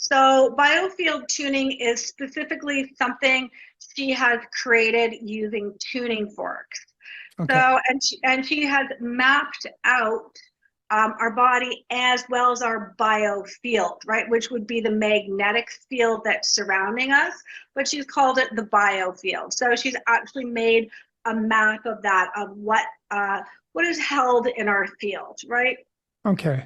So Biofield Tuning is specifically something she has created using tuning forks. Okay. So, and she has mapped out our body as well as our biofield, right? Which would be the magnetic field that's surrounding us, but she's called it the biofield. So she's actually made a map of that, of what is held in our field, right? Okay.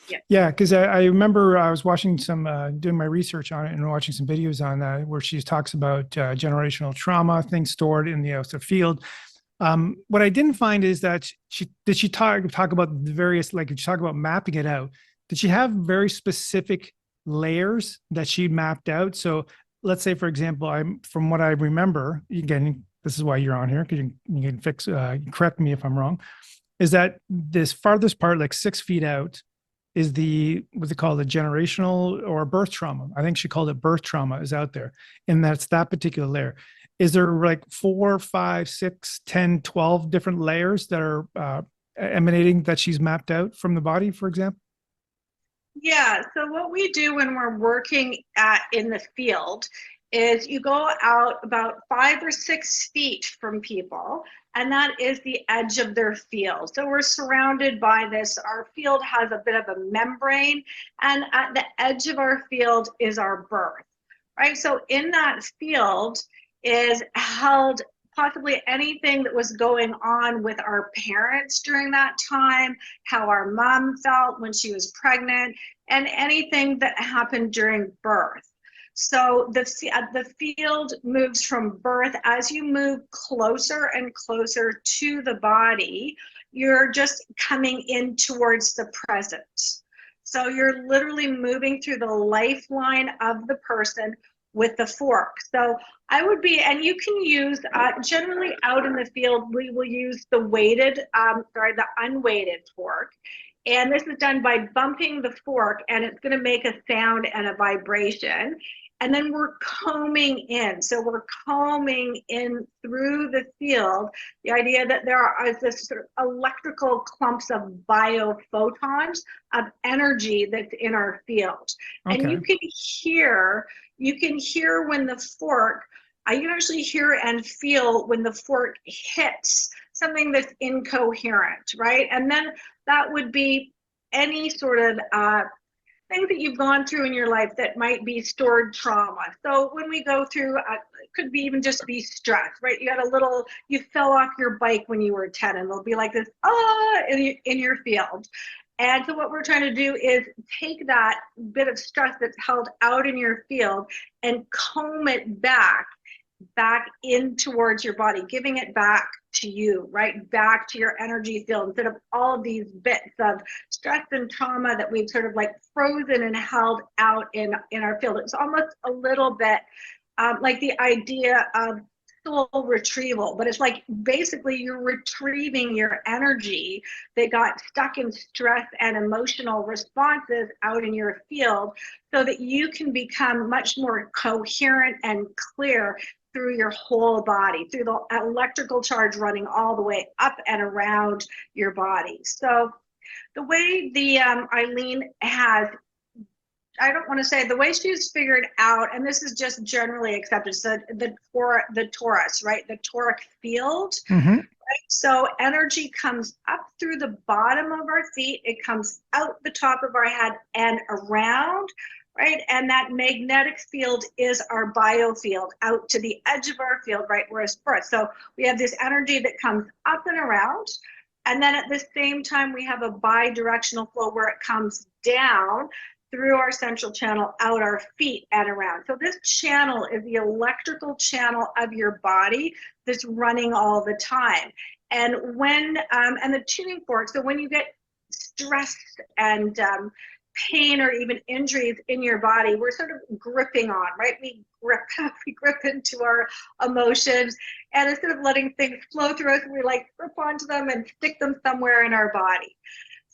Yeah. Yeah, because I remember I was watching some, doing my research on it and watching some videos on that where she talks about generational trauma, things stored in the outer field. What I didn't find is that she talk about the various, like, she talk about mapping it out. Did she have very specific layers that she mapped out? So let's say, for example, from what I remember, again, this is why you're on here, because you can correct me if I'm wrong, is that this farthest part, like 6 feet out, is what's it called, the generational or birth trauma. I think she called it birth trauma is out there. And that's that particular layer. Is there like 4, 5, 6, 10, 12 different layers that are emanating that she's mapped out from the body, for example? Yeah, so what we do when we're working in the field is you go out about 5 or 6 feet from people, and that is the edge of their field. So we're surrounded by this. Our field has a bit of a membrane, and at the edge of our field is our birth, right? So in that field is held possibly anything that was going on with our parents during that time, how our mom felt when she was pregnant, and anything that happened during birth. So the field moves from birth. As you move closer and closer to the body, you're just coming in towards the present. So you're literally moving through the lifeline of the person with the fork. So I would be, and you can use, generally out in the field, we will use the the unweighted fork. And this is done by bumping the fork, and it's going to make a sound and a vibration. And then we're combing in. So we're combing in through the field. The idea that there are this sort of electrical clumps of biophotons of energy that's in our field. And Okay. you can hear when the fork, I can actually hear and feel when the fork hits something that's incoherent, right? And then that would be any sort of things that you've gone through in your life that might be stored trauma. So when we go through, it could be even just be stress, right? You fell off your bike when you were 10, and there'll be like this, in your field. And so what we're trying to do is take that bit of stress that's held out in your field and comb it back in towards your body, giving it back to you, right? Back to your energy field, instead of all of these bits of stress and trauma that we've sort of like frozen and held out in our field. It's almost a little bit like the idea of soul retrieval, but it's like basically you're retrieving your energy that got stuck in stress and emotional responses out in your field, so that you can become much more coherent and clear through your whole body, through the electrical charge running all the way up and around your body. So the way the Eileen has, I don't want to say, the way she's figured out, and this is just generally accepted, so the torus, right? The toric field. Mm-hmm. Right? So energy comes up through the bottom of our feet, it comes out the top of our head and around, right? And that magnetic field is our biofield out to the edge of our field, right? Whereas birth. So we have this energy that comes up and around. And then at the same time, we have a bi-directional flow where it comes down through our central channel, out our feet and around. So this channel is the electrical channel of your body that's running all the time. And and the tuning fork, so when you get stressed and pain or even injuries in your body, we're sort of gripping on, right? We grip into our emotions, and instead of letting things flow through us, we like grip onto them and stick them somewhere in our body.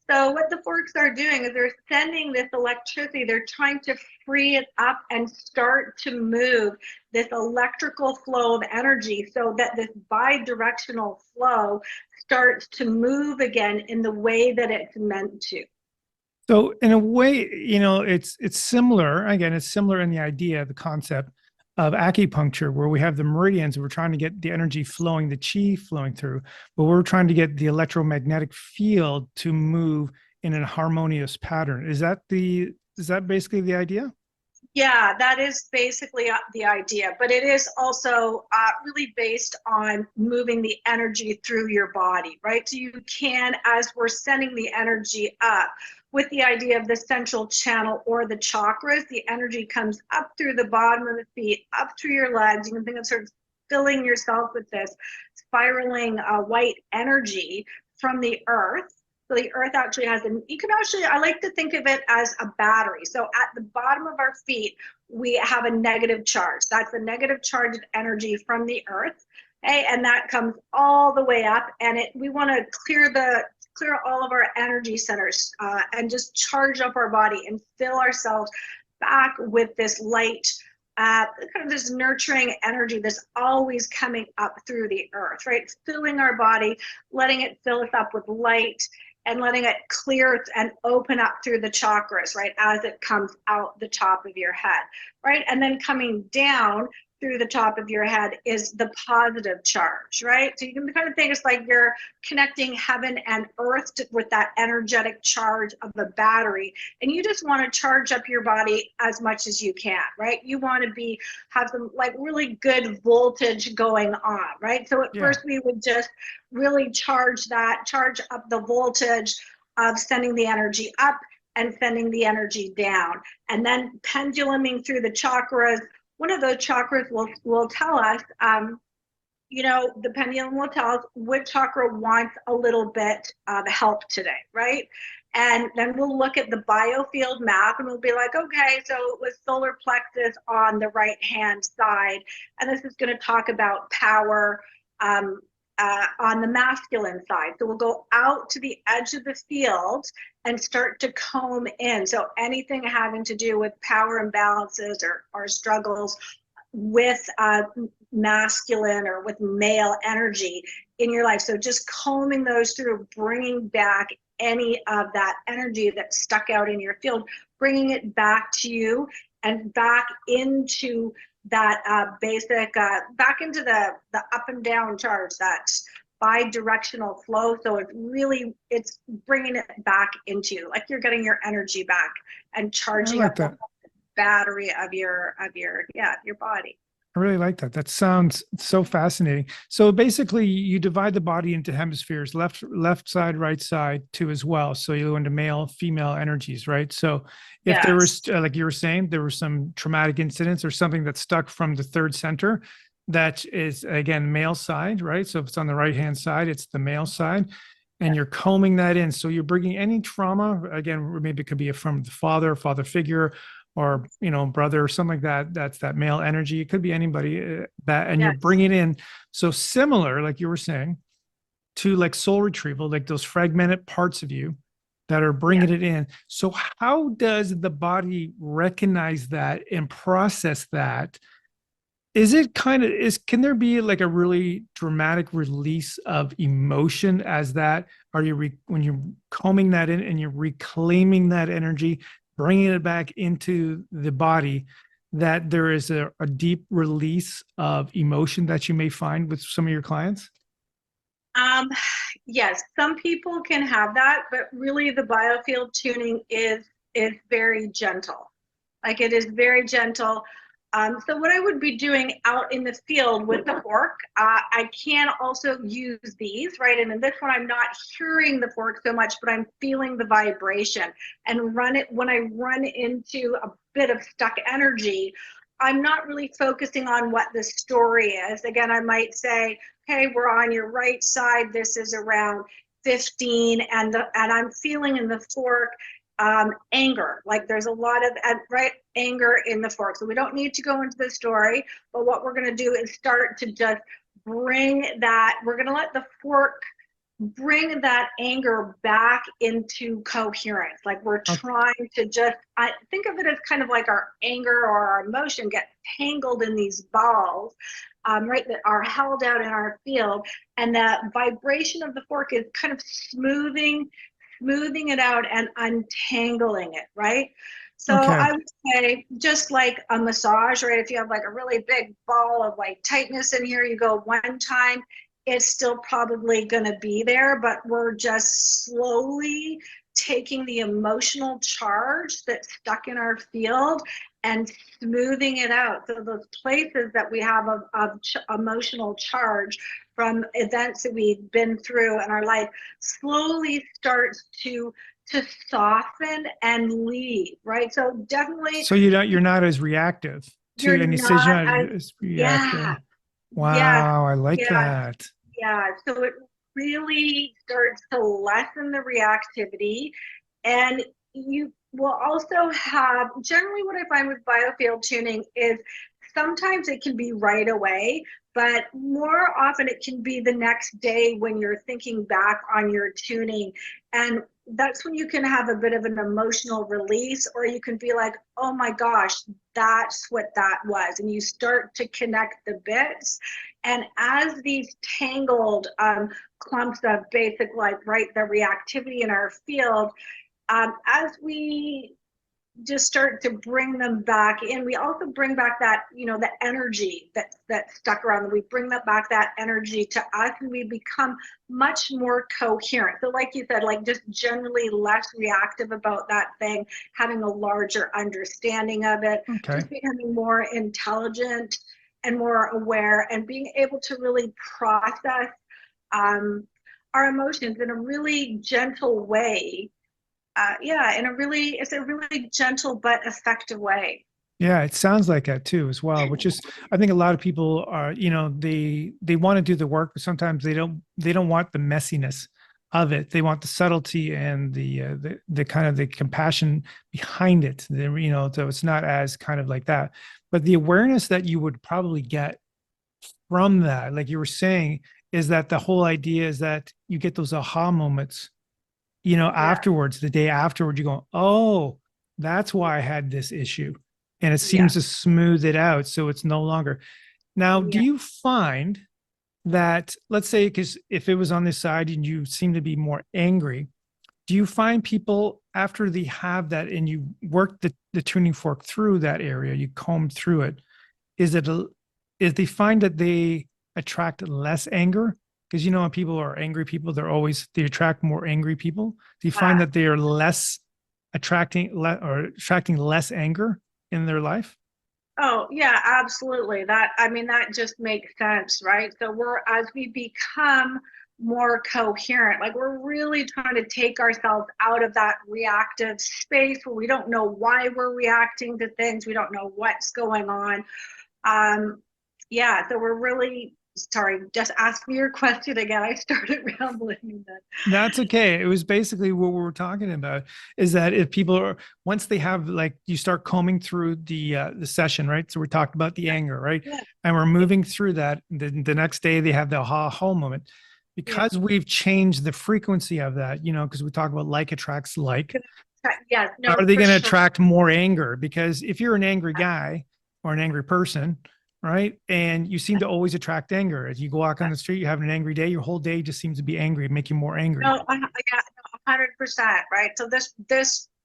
So what the forks are doing is they're sending this electricity, they're trying to free it up and start to move this electrical flow of energy so that this bi-directional flow starts to move again in the way that it's meant to. So in a way, it's similar. Again, it's similar in the idea, the concept of acupuncture, where we have the meridians. We're trying to get the energy flowing, the chi flowing through, but we're trying to get the electromagnetic field to move in a harmonious pattern. Is that basically the idea? Yeah, that is basically the idea, but it is also really based on moving the energy through your body, right? So you can, as we're sending the energy up, with the idea of the central channel or the chakras, the energy comes up through the bottom of the feet, up through your legs. You can think of sort of filling yourself with this spiraling white energy from the earth. So the earth actually has, I like to think of it as a battery. So at the bottom of our feet, we have a negative charge. That's the negative charged energy from the earth. Okay? And that comes all the way up, and we want to clear all of our energy centers and just charge up our body and fill ourselves back with this light, kind of this nurturing energy that's always coming up through the earth, right? Filling our body, letting it fill us up with light, and letting it clear and open up through the chakras, right, as it comes out the top of your head, right? And then coming down through the top of your head is the positive charge, right? So you can kind of think it's like you're connecting heaven and earth with that energetic charge of the battery. And you just want to charge up your body as much as you can, right? You want to have some like really good voltage going on, right? So at Yeah. first we would just really charge up the voltage of sending the energy up and sending the energy down. And then penduluming through the chakras. One of those chakras will tell us, the pendulum will tell us which chakra wants a little bit of help today, right? And then we'll look at the biofield map and we'll be like, okay, so it was solar plexus on the right hand side. And this is going to talk about power on the masculine side. So we'll go out to the edge of the field and start to comb in. So anything having to do with power imbalances or struggles with masculine or with male energy in your life. So just combing those through, bringing back any of that energy that's stuck out in your field, bringing it back to you and back into that back into the up and down charge, that bi-directional flow. So it's bringing it back into you, like you're getting your energy back and I charging like up the that. battery of your body. I really like that. That sounds so fascinating. So basically, you divide the body into hemispheres, left side, right side, too, as well. So you go into male, female energies, right? So if there Yes. was, like you were saying, there were some traumatic incidents or something that stuck from the third center, that is again male side, right? So if it's on the right hand side, it's the male side, and you're combing that in. So you're bringing any trauma again. Maybe it could be from the father figure, or brother or something like that. That's that male energy. It could be anybody, that, and you're Yes. bringing in. So similar, like you were saying, to like soul retrieval, like those fragmented parts of you that are Yeah. bringing it in. So how does the body recognize that and process that? Is it can there be like a really dramatic release of emotion as that? Are when you're combing that in and you're reclaiming that energy, bringing it back into the body, that there is a deep release of emotion that you may find with some of your clients? Um, yes, some people can have that, but really the biofield tuning is very gentle. Like it is very gentle. So what I would be doing out in the field with the fork, I can also use these, right? And in this one, I'm not hearing the fork so much, but I'm feeling the vibration and when I run into a bit of stuck energy, I'm not really focusing on what the story is. Again, I might say, okay, we're on your right side. This is around 15, and I'm feeling in the fork anger. Like there's a lot of anger in the fork. So we don't need to go into the story, but what we're going to do is start to just bring that. We're going to let the fork bring that anger back into coherence. Like we're Okay. trying to I think of it as kind of like our anger or our emotion gets tangled in these balls, right, that are held out in our field. And the vibration of the fork is kind of smoothing smoothing it out and untangling it, right? So Okay. I would say, just like a massage, right? If you have like a really big ball of like tightness in here, you go one time, it's still probably going to be there, but we're just slowly taking the emotional charge that's stuck in our field and smoothing it out. So those places that we have of emotional charge from events that we've been through in our life slowly starts to soften and leave, right? So definitely So you're not as reactive you're to any decision, not you're as, not as yeah, reactive. yes, Wow, I like yeah, that. yeah. So it really starts to lessen the reactivity. And you will also have, generally what I find with biofield tuning is sometimes it can be right away, but more often it can be the next day when you're thinking back on your tuning. And that's when you can have a bit of an emotional release, or you can be like, oh my gosh, that's what that was. And you start to connect the bits. And as these tangled clumps of basic, like, right, the reactivity in our field, as we just start to bring them back in, we also bring back that, the energy that stuck around. We bring that back, that energy to us, and we become much more coherent. So like you said, like just generally less reactive about that thing, having a larger understanding of it, Okay. just becoming more intelligent and more aware, and being able to really process um, our emotions in a really gentle way. Yeah, it's a really gentle but effective way. Yeah, it sounds like that too as well, which is I think a lot of people are, they want to do the work, but sometimes they don't want the messiness of it. They want the subtlety and the kind of the compassion behind it. So it's not as kind of like that. But the awareness that you would probably get from that, like you were saying, is that the whole idea is that you get those aha moments, Yeah, afterwards, the day afterward, you go, oh, that's why I had this issue. And it yeah, seems to smooth it out. So it's no longer. Now, do yeah. you find that, let's say, because if it was on this side and you seem to be more angry, do you find people after they have that and you work the tuning fork through that area, you comb through it, is it is they find that they attract less anger? Because when people are angry people, they attract more angry people. Do you find Uh, that they are less or attracting less anger in their life? oh, yeah, absolutely. I mean, that just makes sense, right? So as we become more coherent, like we're really trying to take ourselves out of that reactive space where we don't know why we're reacting to things, we don't know what's going on. Um, yeah, so we're really sorry. Just ask me your question again. I started rambling. Then. That's okay. It was basically what we were talking about is that if people are once they have like you start combing through the session, right? So we talked about the anger, right? Yeah, And we're moving through that. The next day they have the aha moment. yeah. Because we've changed the frequency of that, because we talk about like attracts like, Yeah, no, are they for going to sure. attract more anger? Because if you're an angry guy or an angry person, right, and you seem to always attract anger, as you go walk on the street, you're having an angry day, your whole day just seems to be angry, make you more angry. No, yeah, no, 100%, right? So this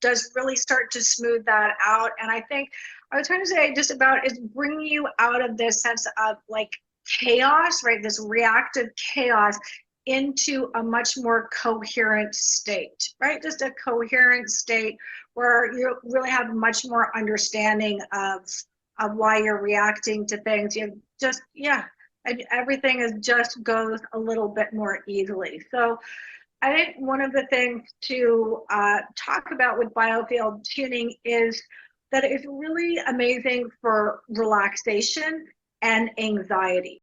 does really start to smooth that out. And I think I was trying to say just about is bringing you out of this sense of like chaos, right? This reactive chaos into a much more coherent state, right? Just a coherent state where you really have much more understanding of why you're reacting to things. You just, yeah, and everything is just goes a little bit more easily. So I think one of the things to talk about with biofield tuning is that it's really amazing for relaxation and anxiety.